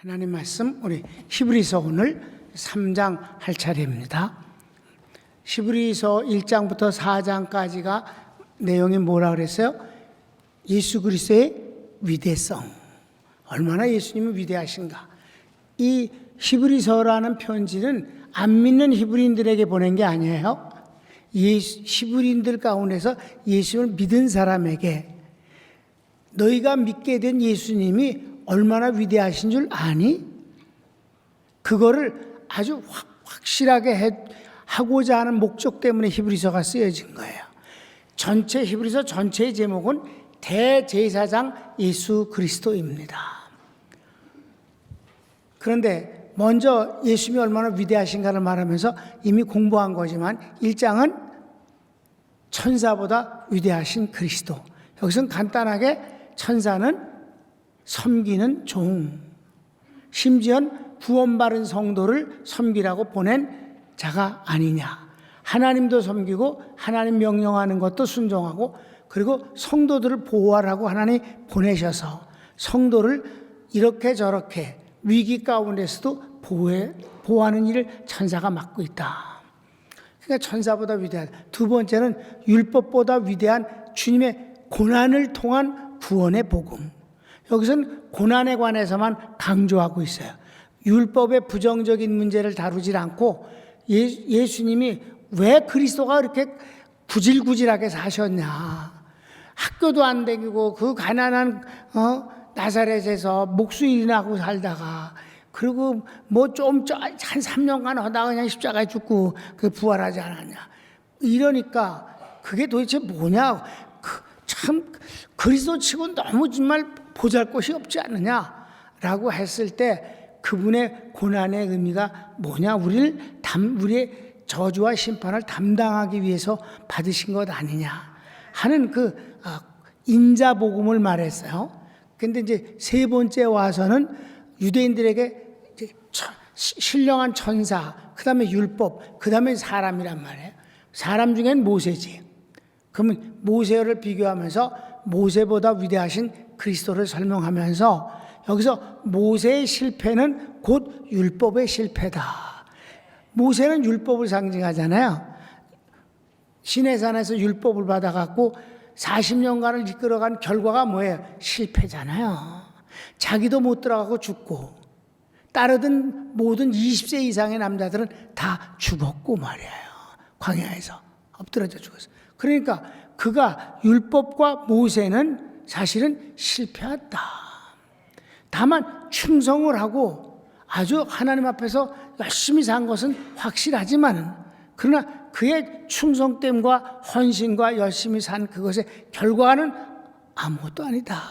하나님 말씀 우리 히브리서 오늘 3장 할 차례입니다. 히브리서 1장부터 4장까지가 내용이 뭐라 그랬어요? 예수 그리스도의 위대성, 얼마나 예수님은 위대하신가. 이 히브리서라는 편지는 안 믿는 히브리인들에게 보낸 게 아니에요. 히브리인들 가운데서 예수를 믿은 사람에게 너희가 믿게 된 예수님이 얼마나 위대하신 줄 아니? 그거를 아주 확실하게 하고자 하는 목적 때문에 히브리서가 쓰여진 거예요. 전체 히브리서 전체의 제목은 대제사장 예수 그리스도입니다. 그런데 먼저 예수님이 얼마나 위대하신가를 말하면서 이미 공부한 거지만 1장은 천사보다 위대하신 그리스도. 여기서는 간단하게 천사는 섬기는 종, 심지어는 구원받은 성도를 섬기라고 보낸 자가 아니냐. 하나님도 섬기고 하나님 명령하는 것도 순종하고 그리고 성도들을 보호하라고 하나님 보내셔서 성도를 이렇게 저렇게 위기 가운데서도 보호하는 일을 천사가 맡고 있다. 그러니까 천사보다 위대하다. 두 번째는 율법보다 위대한 주님의 고난을 통한 구원의 복음. 여기서는 고난에 관해서만 강조하고 있어요. 율법의 부정적인 문제를 다루질 않고 예수님이 왜 그리스도가 그렇게 구질구질하게 사셨냐. 학교도 안 다니고 그 가난한 나사렛에서 목수일이나 하고 살다가 그리고 뭐 좀 한 3년간 하다가 그냥 십자가에 죽고 그 부활하지 않았냐. 이러니까 그게 도대체 뭐냐. 참 그리스도 치고 너무 정말 보잘것이 없지 않느냐라고 했을 때 그분의 고난의 의미가 뭐냐. 우리의 저주와 심판을 담당하기 위해서 받으신 것 아니냐 하는 그 인자복음을 말했어요. 근데 이제 세 번째 와서는 유대인들에게 신령한 천사, 그 다음에 율법, 그 다음에 사람이란 말이에요. 사람 중엔 모세지. 그러면 모세를 비교하면서 모세보다 위대하신 그리스도를 설명하면서 여기서 모세의 실패는 곧 율법의 실패다. 모세는 율법을 상징하잖아요. 시내산에서 율법을 받아갖고 40년간을 이끌어간 결과가 뭐예요? 실패잖아요. 자기도 못 들어가고 죽고 따르던 모든 20세 이상의 남자들은 다 죽었고 말이에요. 광야에서 엎드러져 죽었어. 그러니까 그가 율법과 모세는 사실은 실패했다. 다만 충성을 하고 아주 하나님 앞에서 열심히 산 것은 확실하지만은 그러나 그의 충성됨과 헌신과 열심히 산 그것의 결과는 아무것도 아니다.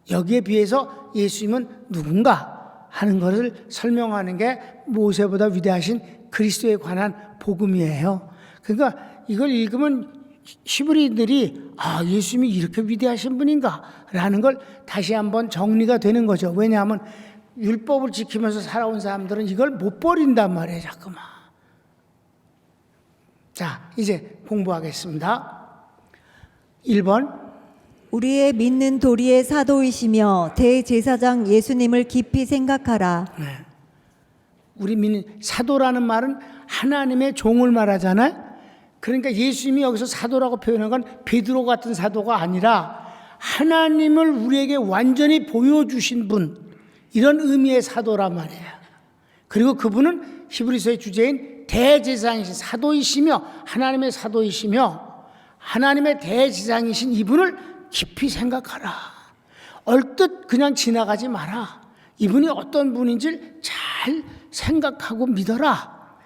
여기에 비해서 예수님은 누군가 하는 것을 설명하는 게 모세보다 위대하신 그리스도에 관한 복음이에요. 그러니까 이걸 읽으면 히브리인들이 예수님이 이렇게 위대하신 분인가 라는 걸 다시 한번 정리가 되는 거죠. 왜냐하면 율법을 지키면서 살아온 사람들은 이걸 못 버린단 말이에요. 자꾸만. 자, 이제 공부하겠습니다. 1번. 우리의 믿는 도리의 사도이시며 대제사장 예수님을 깊이 생각하라. 네. 우리 믿는 사도라는 말은 하나님의 종을 말하잖아요. 그러니까 예수님이 여기서 사도라고 표현한 건 베드로 같은 사도가 아니라 하나님을 우리에게 완전히 보여주신 분, 이런 의미의 사도란 말이에요. 그리고 그분은 히브리서의 주제인 대제사장이신 사도이시며 하나님의 사도이시며 하나님의 대제사장이신 이분을 깊이 생각하라. 얼뜻 그냥 지나가지 마라. 이분이 어떤 분인지를 잘 생각하고 믿어라.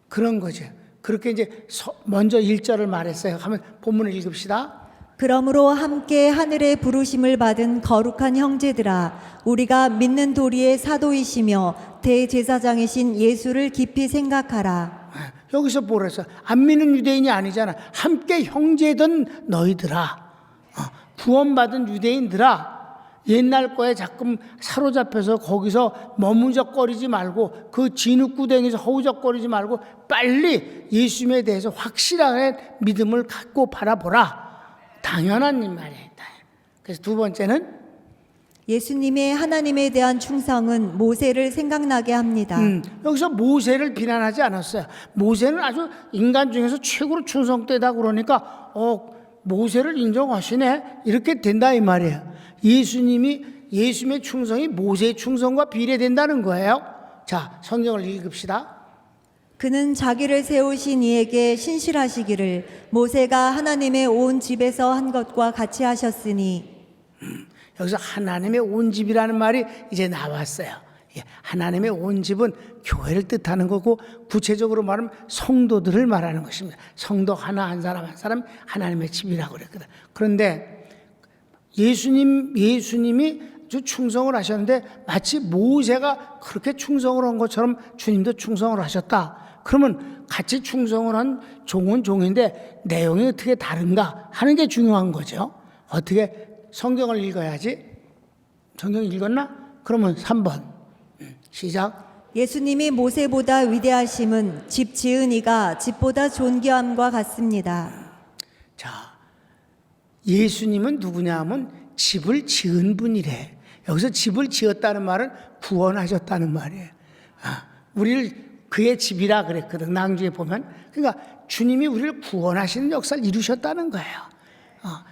그런 거죠. 그렇게 이제 먼저 1절을 말했어요. 하면 본문을 읽읍시다. 그러므로 함께 하늘의 부르심을 받은 거룩한 형제들아, 우리가 믿는 도리의 사도이시며 대제사장이신 예수를 깊이 생각하라. 여기서 뭐랬어? 안 믿는 유대인이 아니잖아. 함께 형제든 너희들아, 구원받은 유대인들아, 옛날 거에 자꾸 사로잡혀서 거기서 머무적거리지 말고 그 진흙구덩이에서 허우적거리지 말고 빨리 예수님에 대해서 확실하게 믿음을 갖고 바라보라. 당연한 말이에요. 그래서 두 번째는 예수님의 하나님에 대한 충성은 모세를 생각나게 합니다. 여기서 모세를 비난하지 않았어요. 모세는 아주 인간 중에서 최고로 충성되다 그러니까 모세를 인정하시네 이렇게 된다 이 말이에요. 예수님의 충성이 모세의 충성과 비례된다는 거예요. 자, 성경을 읽읍시다. 그는 자기를 세우신 이에게 신실하시기를 모세가 하나님의 온 집에서 한 것과 같이 하셨으니. 여기서 하나님의 온 집이라는 말이 이제 나왔어요. 하나님의 온 집은 교회를 뜻하는 거고 구체적으로 말하면 성도들을 말하는 것입니다. 성도 하나 한 사람 한 사람 하나님의 집이라고 그랬거든. 그런데 예수님이 아주 충성을 하셨는데 마치 모세가 그렇게 충성을 한 것처럼 주님도 충성을 하셨다. 그러면 같이 충성을 한 종은 종인데 내용이 어떻게 다른가 하는 게 중요한 거죠. 어떻게 성경을 읽어야지. 성경 읽었나? 그러면 3번 시작. 예수님이 모세보다 위대하심은 집 지은 이가 집보다 존귀함과 같습니다. 자, 예수님은 누구냐 하면 집을 지은 분이래. 여기서 집을 지었다는 말은 구원하셨다는 말이에요. 우리를 그의 집이라 그랬거든. 낭주에 보면. 그러니까 주님이 우리를 구원하시는 역사를 이루셨다는 거예요.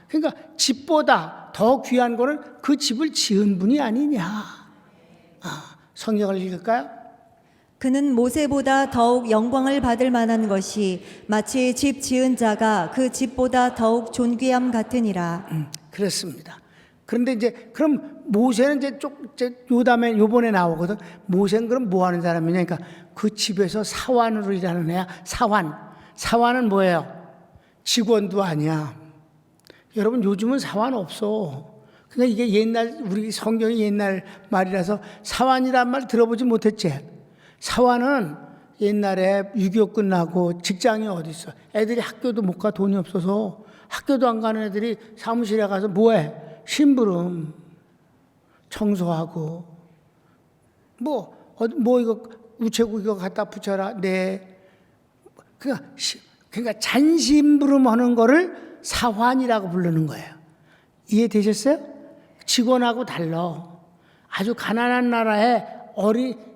그러니까 집보다 더 귀한 거는 그 집을 지은 분이 아니냐. 성경을 읽을까요? 그는 모세보다 더욱 영광을 받을 만한 것이 마치 집 지은 자가 그 집보다 더욱 존귀함 같으니라. 그렇습니다. 그런데 이제 그럼 모세는 이제 요번에 나오거든. 모세는 그럼 뭐 하는 사람이냐? 그러니까 그 집에서 사환으로 일하는 애야. 사환은 뭐예요? 직원도 아니야. 여러분 요즘은 사환 없어. 그러니까 이게 우리 성경이 옛날 말이라서 사환이란 말 들어보지 못했지. 사환은 옛날에 6.25 끝나고 직장이 어디 있어. 애들이 학교도 못 가 돈이 없어서 학교도 안 가는 애들이 사무실에 가서 뭐해? 심부름, 청소하고 뭐 이거 우체국 이거 갖다 붙여라. 네. 그러니까 잔심부름하는 거를 사환이라고 부르는 거예요. 이해되셨어요? 직원하고 달라. 아주 가난한 나라에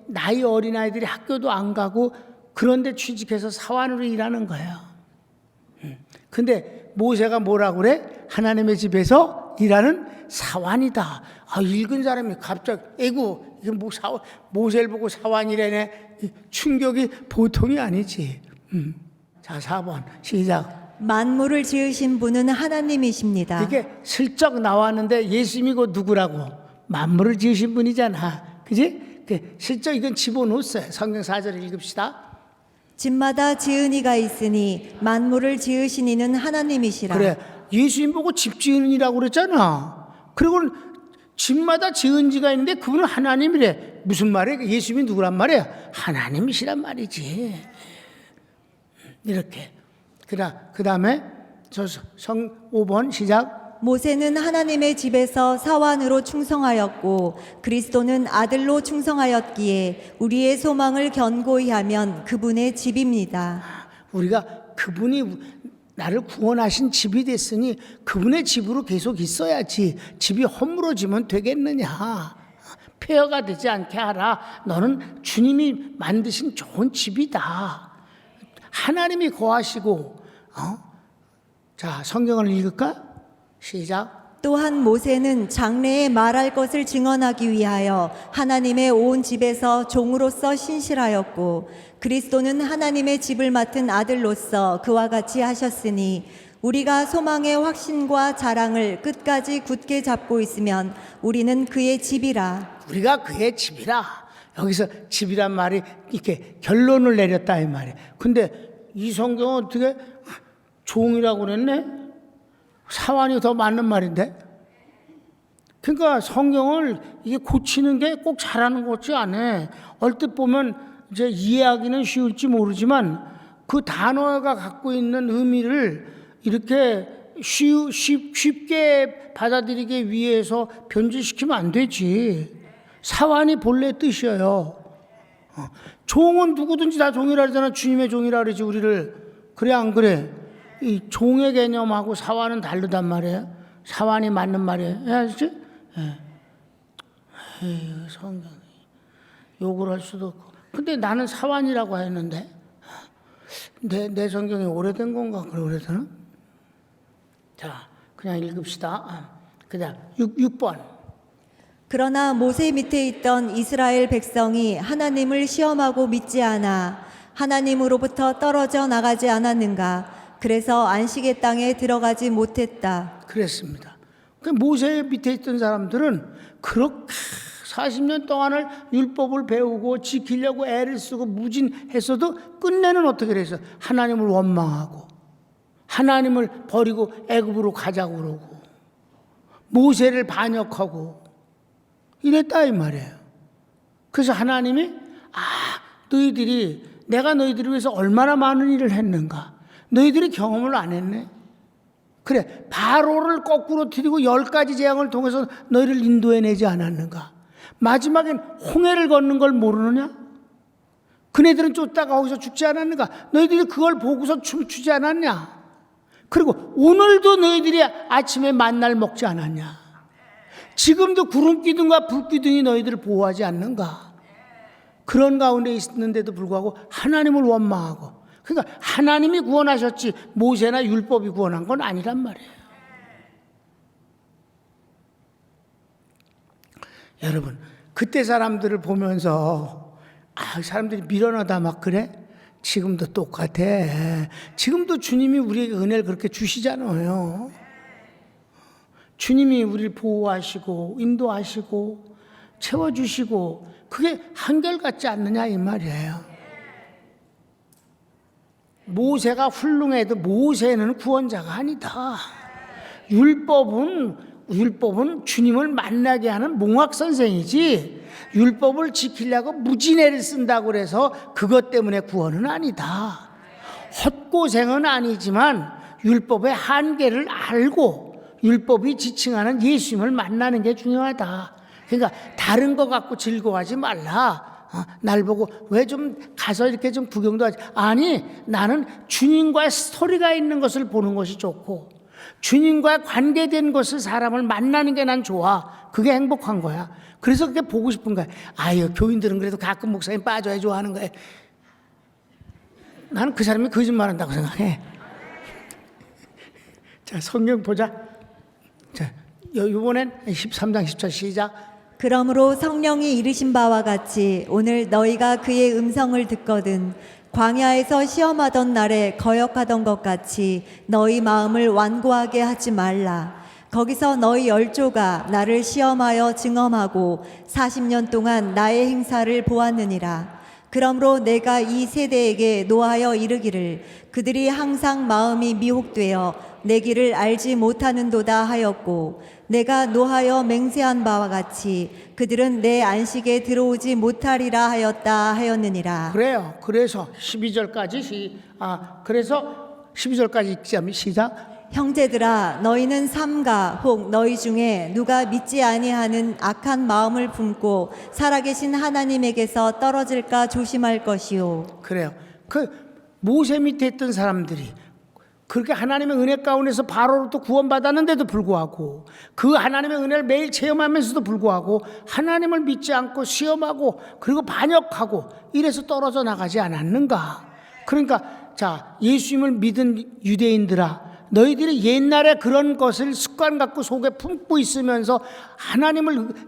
나이 어린 아이들이 학교도 안 가고 그런데 취직해서 사환으로 일하는 거예요. 근데 모세가 뭐라고 그래? 하나님의 집에서 일하는 사환이다. 읽은 사람이 갑자기 에고 이게 모세를 보고 사환이라네. 충격이 보통이 아니지. 자, 4번 시작. 만물을 지으신 분은 하나님이십니다. 이게 슬쩍 나왔는데 예수님이 그 누구라고? 만물을 지으신 분이잖아. 그지? 슬쩍 이건 집어넣었어요. 성경 4절 읽읍시다. 집마다 지은 이가 있으니 만물을 지으신 이는 하나님이시라. 그래. 예수님 보고 집 지은 이라고 그랬잖아. 그리고 집마다 지은 지가 있는데 그분은 하나님이래. 무슨 말이야? 예수님이 누구란 말이야? 하나님이시란 말이지. 이렇게. 그 다음에 5번 시작. 모세는 하나님의 집에서 사환으로 충성하였고 그리스도는 아들로 충성하였기에 우리의 소망을 견고히 하면 그분의 집입니다. 우리가 그분이 나를 구원하신 집이 됐으니 그분의 집으로 계속 있어야지. 집이 허물어지면 되겠느냐. 폐허가 되지 않게 하라. 너는 주님이 만드신 좋은 집이다. 하나님이 거하시고 자, 성경을 읽을까? 시작. 또한 모세는 장래에 말할 것을 증언하기 위하여 하나님의 온 집에서 종으로서 신실하였고 그리스도는 하나님의 집을 맡은 아들로서 그와 같이 하셨으니 우리가 소망의 확신과 자랑을 끝까지 굳게 잡고 있으면 우리는 그의 집이라. 우리가 그의 집이라. 여기서 집이란 말이 이렇게 결론을 내렸다 이 말이에요. 근데 이 성경은 어떻게 종이라고 그랬네? 사환이 더 맞는 말인데? 그러니까 성경을 이게 고치는 게 꼭 잘하는 것 같지 않아. 얼뜻 보면 이제 이해하기는 쉬울지 모르지만 그 단어가 갖고 있는 의미를 이렇게 쉽게 받아들이기 위해서 변질시키면 안 되지. 사환이 본래 뜻이에요. 종은 누구든지 다 종이라 그러잖아. 주님의 종이라 그러지 우리를. 그래 안 그래? 이 종의 개념하고 사환은 다르단 말이에요. 사환이 맞는 말이에요. 알지? 에이, 성경이 욕을 할 수도 없고. 근데 나는 사완이라고 했는데 내 성경이 오래된 건가? 그래 오래되나? 자, 그냥 읽읍시다. 그냥 6번. 그러나 모세 밑에 있던 이스라엘 백성이 하나님을 시험하고 믿지 않아 하나님으로부터 떨어져 나가지 않았는가? 그래서 안식의 땅에 들어가지 못했다. 그랬습니다. 그 모세 밑에 있던 사람들은 그렇게 40년 동안을 율법을 배우고 지키려고 애를 쓰고 무진했어도 끝내는 어떻게 그랬어? 하나님을 원망하고 하나님을 버리고 애굽으로 가자고 그러고 모세를 반역하고 이랬다 이 말이에요. 그래서 하나님이 너희들이 내가 너희들을 위해서 얼마나 많은 일을 했는가? 너희들이 경험을 안 했네. 그래, 바로를 거꾸로 들이고 10가지 재앙을 통해서 너희를 인도해내지 않았는가? 마지막엔 홍해를 걷는 걸 모르느냐? 그네들은 쫓다가 거기서 죽지 않았는가? 너희들이 그걸 보고서 춤추지 않았냐? 그리고 오늘도 너희들이 아침에 만날 먹지 않았냐? 지금도 구름기둥과 불기둥이 너희들을 보호하지 않는가? 그런 가운데 있는데도 불구하고 하나님을 원망하고, 그러니까 하나님이 구원하셨지 모세나 율법이 구원한 건 아니란 말이에요. 여러분, 그때 사람들을 보면서 사람들이 밀어넣다 막 그래? 지금도 똑같아. 지금도 주님이 우리에게 은혜를 그렇게 주시잖아요. 주님이 우리를 보호하시고 인도하시고 채워주시고 그게 한결같지 않느냐 이 말이에요. 모세가 훌륭해도 모세는 구원자가 아니다. 율법은 주님을 만나게 하는 몽학선생이지 율법을 지키려고 무진애를 쓴다고 그래서 그것 때문에 구원은 아니다. 헛고생은 아니지만 율법의 한계를 알고 율법이 지칭하는 예수님을 만나는 게 중요하다. 그러니까 다른 거 갖고 즐거워하지 말라. 날 보고 왜 좀 가서 이렇게 좀 구경도 하지. 아니, 나는 주님과의 스토리가 있는 것을 보는 것이 좋고 주님과 관계된 것을 사람을 만나는 게 난 좋아. 그게 행복한 거야. 그래서 그게 보고 싶은 거야. 아유, 교인들은 그래도 가끔 목사님 빠져야 좋아하는 거야. 나는 그 사람이 거짓말한다고 생각해. 자, 성경 보자. 자, 이번엔 13장 10절 시작. 그러므로 성령이 이르신 바와 같이 오늘 너희가 그의 음성을 듣거든 광야에서 시험하던 날에 거역하던 것 같이 너희 마음을 완고하게 하지 말라. 거기서 너희 열조가 나를 시험하여 증언하고 40년 동안 나의 행사를 보았느니라. 그러므로 내가 이 세대에게 노하여 이르기를 그들이 항상 마음이 미혹되어 내 길을 알지 못하는도다 하였고 내가 노하여 맹세한 바와 같이 그들은 내 안식에 들어오지 못하리라 하였다 하였느니라. 그래요. 그래서 12절까지 그래서 12절까지 읽자면 시작. 형제들아 너희는 삼가 혹 너희 중에 누가 믿지 아니하는 악한 마음을 품고 살아계신 하나님에게서 떨어질까 조심할 것이요. 그래요. 그 모세 밑에 있던 사람들이 그렇게 하나님의 은혜 가운데서 바로로부터 구원받았는데도 불구하고 그 하나님의 은혜를 매일 체험하면서도 불구하고 하나님을 믿지 않고 시험하고 그리고 반역하고 이래서 떨어져 나가지 않았는가? 그러니까 자, 예수님을 믿은 유대인들아, 너희들이 옛날에 그런 것을 습관 갖고 속에 품고 있으면서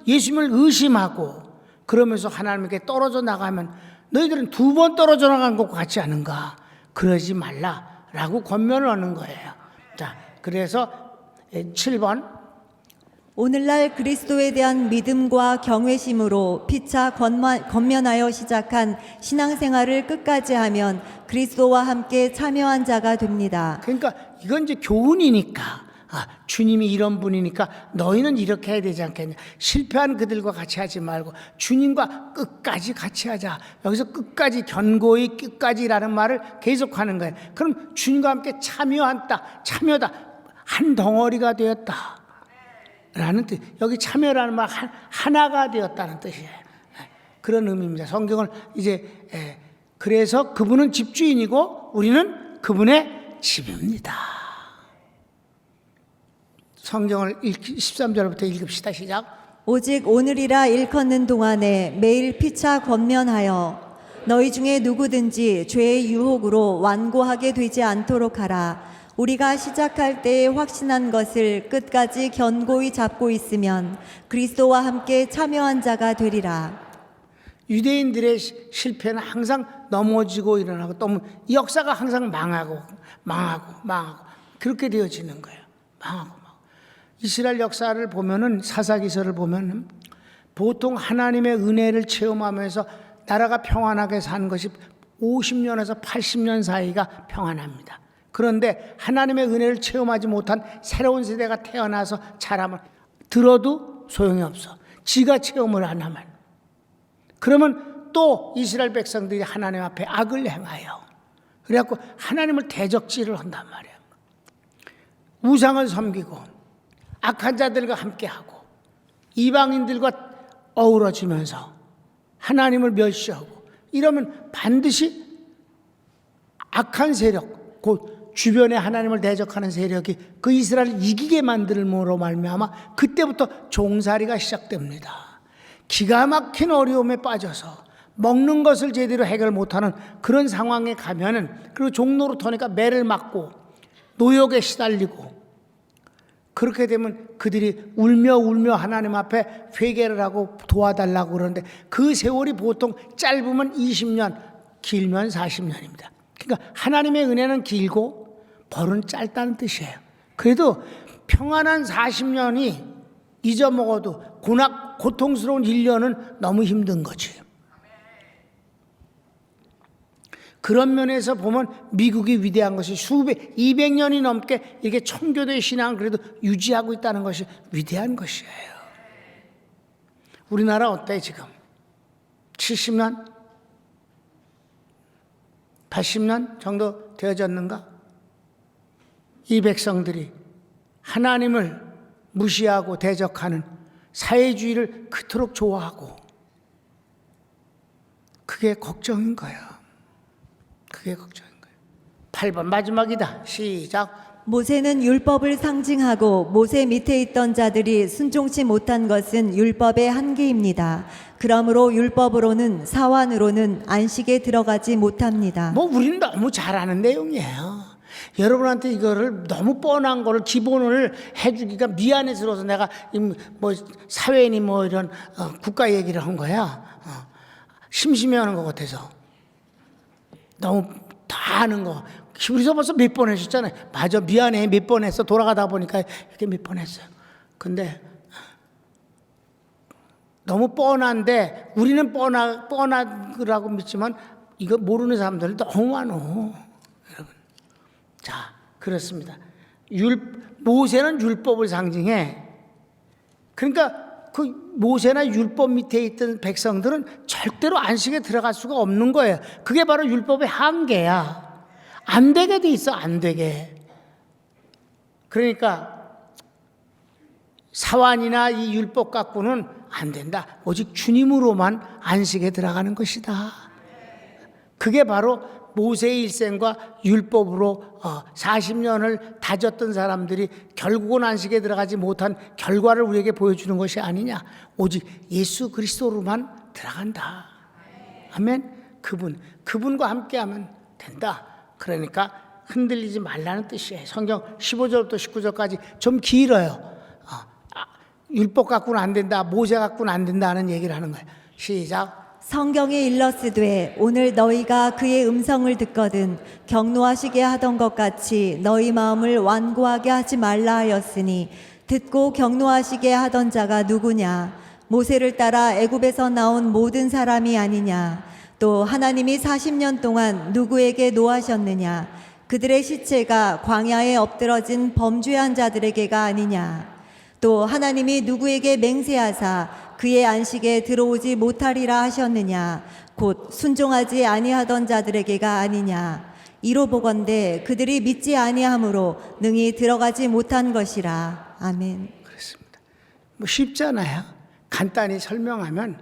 예수님을 의심하고 그러면서 하나님께 떨어져 나가면 너희들은 2번 떨어져 나간 것 같지 않은가? 그러지 말라라고 권면을 하는 거예요. 자, 그래서 7번. 오늘날 그리스도에 대한 믿음과 경외심으로 피차 건면하여 시작한 신앙생활을 끝까지 하면 그리스도와 함께 참여한 자가 됩니다. 그러니까 이건 이제 교훈이니까 주님이 이런 분이니까 너희는 이렇게 해야 되지 않겠냐. 실패한 그들과 같이 하지 말고 주님과 끝까지 같이 하자. 여기서 끝까지 견고히 끝까지라는 말을 계속하는 거예요. 그럼 주님과 함께 참여다 한 덩어리가 되었다 라는 뜻. 여기 참여라는 말 하나가 되었다는 뜻이에요. 그런 의미입니다. 성경을 이제 그래서 그분은 집주인이고 우리는 그분의 집입니다. 성경을 13절부터 읽읍시다. 시작. 오직 오늘이라 일컫는 동안에 매일 피차 권면하여 너희 중에 누구든지 죄의 유혹으로 완고하게 되지 않도록 하라. 우리가 시작할 때에 확신한 것을 끝까지 견고히 잡고 있으면 그리스도와 함께 참여한 자가 되리라. 유대인들의 실패는 항상 넘어지고 일어나고 또 이 역사가 항상 망하고 그렇게 되어지는 거예요. 망하고. 이스라엘 역사를 보면은 사사기서를 보면은 보통 하나님의 은혜를 체험하면서 나라가 평안하게 사는 것이 50년에서 80년 사이가 평안합니다. 그런데 하나님의 은혜를 체험하지 못한 새로운 세대가 태어나서 자라면 들어도 소용이 없어. 지가 체험을 안 하면. 그러면 또 이스라엘 백성들이 하나님 앞에 악을 행하여 그래갖고 하나님을 대적질을 한단 말이에요. 우상을 섬기고 악한 자들과 함께하고 이방인들과 어우러지면서 하나님을 멸시하고 이러면 반드시 악한 세력, 곧 주변에 하나님을 대적하는 세력이 그 이스라엘을 이기게 만들므로 말미암아 그때부터 종살이가 시작됩니다. 기가 막힌 어려움에 빠져서 먹는 것을 제대로 해결 못하는 그런 상황에 가면은 그리고 종로로 터니까 매를 맞고 노역에 시달리고 그렇게 되면 그들이 울며 하나님 앞에 회개를 하고 도와달라고 그러는데 그 세월이 보통 짧으면 20년, 길면 40년입니다. 그러니까 하나님의 은혜는 길고 벌은 짧다는 뜻이에요. 그래도 평안한 40년이 잊어먹어도 고통스러운 1년은 너무 힘든 거지. 그런 면에서 보면 미국이 위대한 것이 200년이 넘게 이렇게 청교도의 신앙을 그래도 유지하고 있다는 것이 위대한 것이에요. 우리나라 어때 지금? 70년? 80년 정도 되어졌는가? 이 백성들이 하나님을 무시하고 대적하는 사회주의를 그토록 좋아하고 그게 걱정인 거야. 그게 걱정인 거예요. 8번 마지막이다. 시작. 모세는 율법을 상징하고 모세 밑에 있던 자들이 순종치 못한 것은 율법의 한계입니다. 그러므로 율법으로는 사완으로는 안식에 들어가지 못합니다. 우리는 너무 잘 아는 내용이에요. 여러분한테 이거를 너무 뻔한 거를 기본을 해주기가 미안해서라서 내가 사회니 이런 국가 얘기를 한 거야. 심심해하는 것 같아서. 너무 다 아는 거. 우리서 벌써 몇 번 하셨잖아요. 맞아, 미안해. 몇 번 했어. 돌아가다 보니까 이렇게 몇 번 했어요. 근데 너무 뻔한데 우리는 뻔하라고 믿지만 이거 모르는 사람들이 너무 많어. 여러분. 자, 그렇습니다. 모세는 율법을 상징해. 그러니까 그 모세나 율법 밑에 있던 백성들은 절대로 안식에 들어갈 수가 없는 거예요. 그게 바로 율법의 한계야. 안 되게 돼 있어, 안 되게. 그러니까 사완이나 이 율법 갖고는 안 된다. 오직 주님으로만 안식에 들어가는 것이다. 그게 바로 모세의 일생과 율법으로 40년을 다졌던 사람들이 결국은 안식에 들어가지 못한 결과를 우리에게 보여주는 것이 아니냐. 오직 예수 그리스도로만 들어간다. 아멘. 그분과 함께하면 된다. 그러니까 흔들리지 말라는 뜻이에요. 성경 15절부터 19절까지 좀 길어요. 율법 갖고는 안 된다, 모세 갖고는 안 된다 하는 얘기를 하는 거예요. 시작. 성경에 일러스되 오늘 너희가 그의 음성을 듣거든 경노하시게 하던 것 같이 너희 마음을 완고하게 하지 말라 하였으니 듣고 경노하시게 하던 자가 누구냐? 모세를 따라 애굽에서 나온 모든 사람이 아니냐? 또 하나님이 40년 동안 누구에게 노하셨느냐? 그들의 시체가 광야에 엎드러진 범죄한 자들에게가 아니냐? 또 하나님이 누구에게 맹세하사 그의 안식에 들어오지 못하리라 하셨느냐? 곧 순종하지 아니하던 자들에게가 아니냐? 이로 보건대 그들이 믿지 아니함으로 능히 들어가지 못한 것이라. 아멘. 그렇습니다. 쉽잖아요. 간단히 설명하면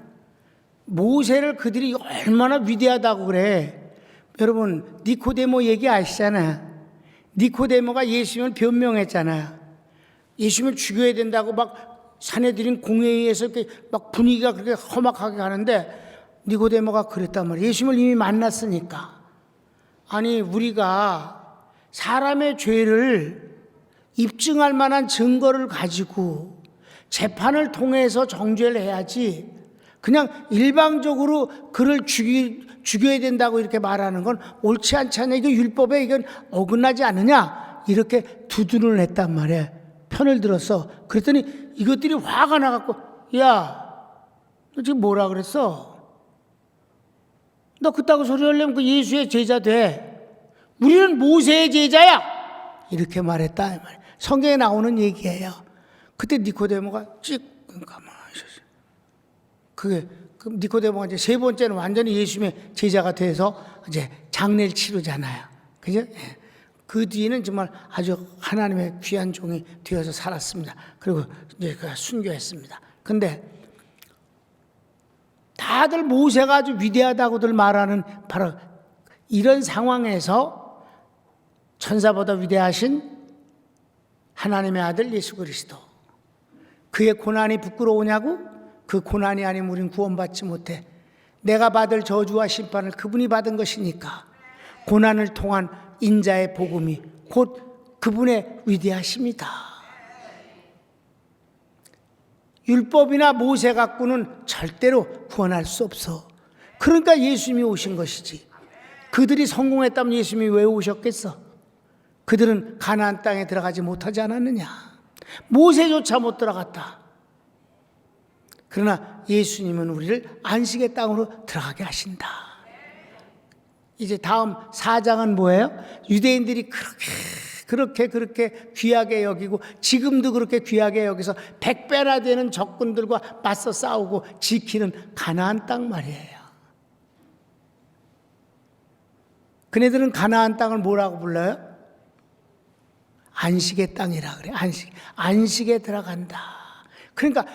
모세를 그들이 얼마나 위대하다고 그래. 여러분 니코데모 얘기 아시잖아요. 니코데모가 예수님을 변명했잖아요. 예수님을 죽여야 된다고 막 사내들인 공회의에서 이렇게 막 분위기가 그렇게 험악하게 가는데 니고데모가 그랬단 말이에요. 예수님을 이미 만났으니까. 아니 우리가 사람의 죄를 입증할 만한 증거를 가지고 재판을 통해서 정죄를 해야지 그냥 일방적으로 그를 죽여야 된다고 이렇게 말하는 건 옳지 않지 않냐. 이거 율법에 이건 어긋나지 않느냐. 이렇게 두둔을 했단 말이에요. 편을 들었어. 그랬더니 이것들이 화가 나갖고 야, 너 지금 뭐라 그랬어? 너 그따구 소리 하려면 그 예수의 제자 돼. 우리는 모세의 제자야. 이렇게 말했다. 성경에 나오는 얘기예요. 그때 니코데모가 가만히 있었어요. 그게 니코데모가 이제 세 번째는 완전히 예수님의 제자가 돼서 이제 장례를 치르잖아요. 그죠? 그 뒤에는 정말 아주 하나님의 귀한 종이 되어서 살았습니다. 그리고 이제 그가 순교했습니다. 근데 다들 모세가 아주 위대하다고들 말하는 바로 이런 상황에서 천사보다 위대하신 하나님의 아들 예수 그리스도, 그의 고난이 부끄러우냐고? 그 고난이 아니면 우린 구원받지 못해. 내가 받을 저주와 심판을 그분이 받은 것이니까 고난을 통한 인자의 복음이 곧 그분의 위대하심이다. 율법이나 모세 갖고는 절대로 구원할 수 없어. 그러니까 예수님이 오신 것이지. 그들이 성공했다면 예수님이 왜 오셨겠어? 그들은 가나안 땅에 들어가지 못하지 않았느냐. 모세조차 못 들어갔다. 그러나 예수님은 우리를 안식의 땅으로 들어가게 하신다. 이제 다음 4장은 뭐예요? 유대인들이 그렇게 귀하게 여기고 지금도 그렇게 귀하게 여기서 100배나 되는 적군들과 맞서 싸우고 지키는 가나안 땅 말이에요. 그네들은 가나안 땅을 뭐라고 불러요? 안식의 땅이라 그래. 안식에 들어간다. 그러니까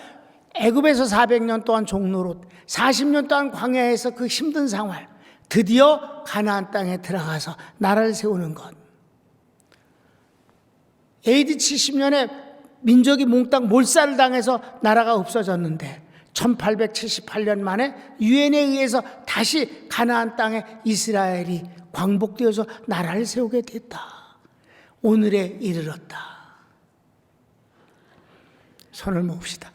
애굽에서 400년 동안 종노릇, 40년 동안 광야에서 그 힘든 생활, 드디어 가나안 땅에 들어가서 나라를 세우는 것. AD 70년에 민족이 몽땅 몰살을 당해서 나라가 없어졌는데 1878년 만에 유엔에 의해서 다시 가나안 땅에 이스라엘이 광복되어서 나라를 세우게 됐다. 오늘에 이르렀다. 손을 모읍시다.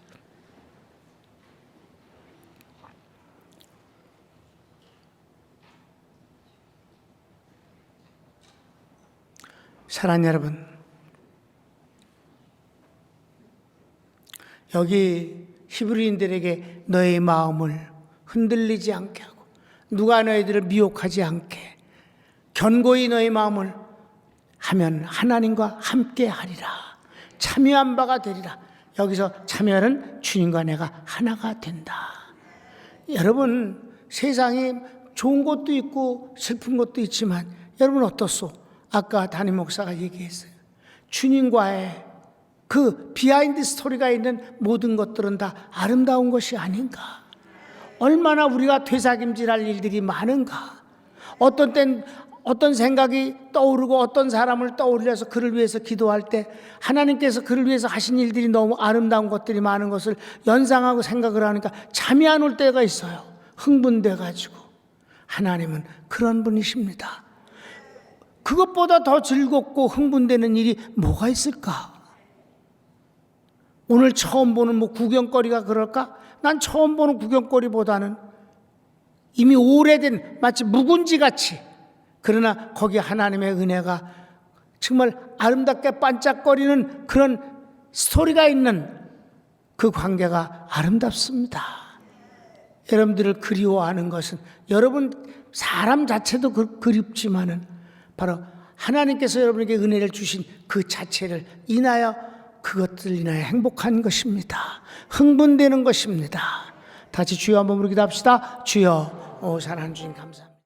사랑하는 여러분, 여기 히브리인들에게 너의 마음을 흔들리지 않게 하고 누가 너희들을 미혹하지 않게 견고히 너의 마음을 하면 하나님과 함께 하리라. 참여한 바가 되리라. 여기서 참여는 주님과 내가 하나가 된다. 여러분, 세상에 좋은 것도 있고 슬픈 것도 있지만 여러분 어떻소? 아까 담임 목사가 얘기했어요. 주님과의 그 비하인드 스토리가 있는 모든 것들은 다 아름다운 것이 아닌가? 얼마나 우리가 되삭임질할 일들이 많은가? 어떤 땐 어떤 생각이 떠오르고 어떤 사람을 떠올려서 그를 위해서 기도할 때 하나님께서 그를 위해서 하신 일들이 너무 아름다운 것들이 많은 것을 연상하고 생각을 하니까 잠이 안 올 때가 있어요. 흥분돼 가지고. 하나님은 그런 분이십니다. 그것보다 더 즐겁고 흥분되는 일이 뭐가 있을까? 오늘 처음 보는 뭐 구경거리가 그럴까? 난 처음 보는 구경거리보다는 이미 오래된 마치 묵은지 같이, 그러나 거기에 하나님의 은혜가 정말 아름답게 반짝거리는 그런 스토리가 있는 그 관계가 아름답습니다. 여러분들을 그리워하는 것은 여러분 사람 자체도 그립지만은 바로 하나님께서 여러분에게 은혜를 주신 그 자체를 인하여 그것들 인하여 행복한 것입니다. 흥분되는 것입니다. 다시 주여 한번 부르기도 합시다. 주여, 사랑하는 주님 감사합니다.